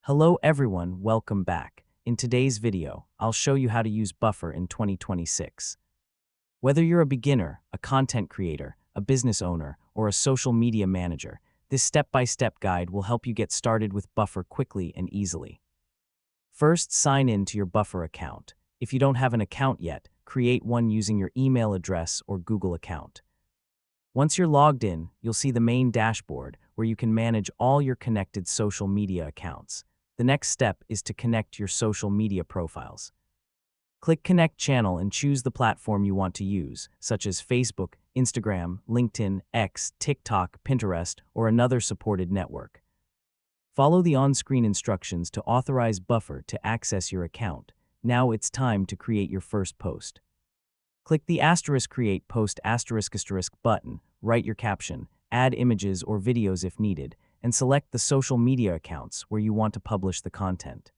Hello everyone, welcome back. In today's video, I'll show you how to use Buffer in 2026. Whether you're a beginner, a content creator, a business owner, or a social media manager, this step-by-step guide will help you get started with Buffer quickly and easily. First, sign in to your Buffer account. If you don't have an account yet, create one using your email address or Google account. Once you're logged in, you'll see the main dashboard where you can manage all your connected social media accounts. The next step is to connect your social media profiles. Click Connect Channel and choose the platform you want to use, such as Facebook, Instagram, LinkedIn, X, TikTok, Pinterest, or another supported network. Follow the on-screen instructions to authorize Buffer to access your account. Now it's time to create your first post. Click the *Create Post * button, write your caption, add images or videos if needed, and select the social media accounts where you want to publish the content.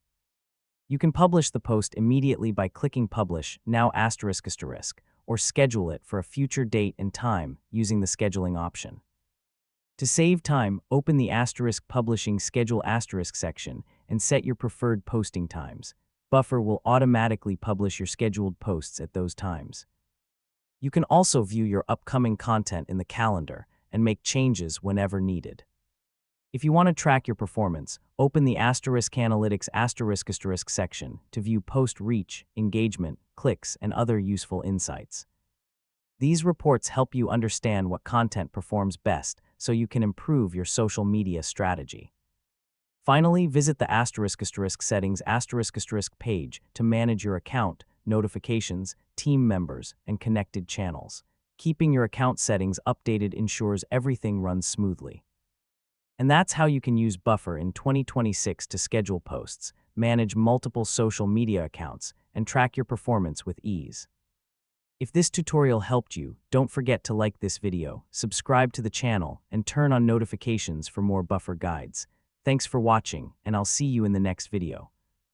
You can publish the post immediately by clicking Publish Now *, or schedule it for a future date and time using the scheduling option. To save time, open the Publishing Schedule * section and set your preferred posting times. Buffer will automatically publish your scheduled posts at those times. You can also view your upcoming content in the calendar and make changes whenever needed. If you want to track your performance, open the Analytics * section to view post reach, engagement, clicks, and other useful insights. These reports help you understand what content performs best so you can improve your social media strategy. Finally, visit the * settings * page to manage your account, notifications, team members, and connected channels. Keeping your account settings updated ensures everything runs smoothly. And that's how you can use Buffer in 2026 to schedule posts, manage multiple social media accounts, and track your performance with ease. If this tutorial helped you, don't forget to like this video, subscribe to the channel, and turn on notifications for more Buffer guides. Thanks for watching, and I'll see you in the next video.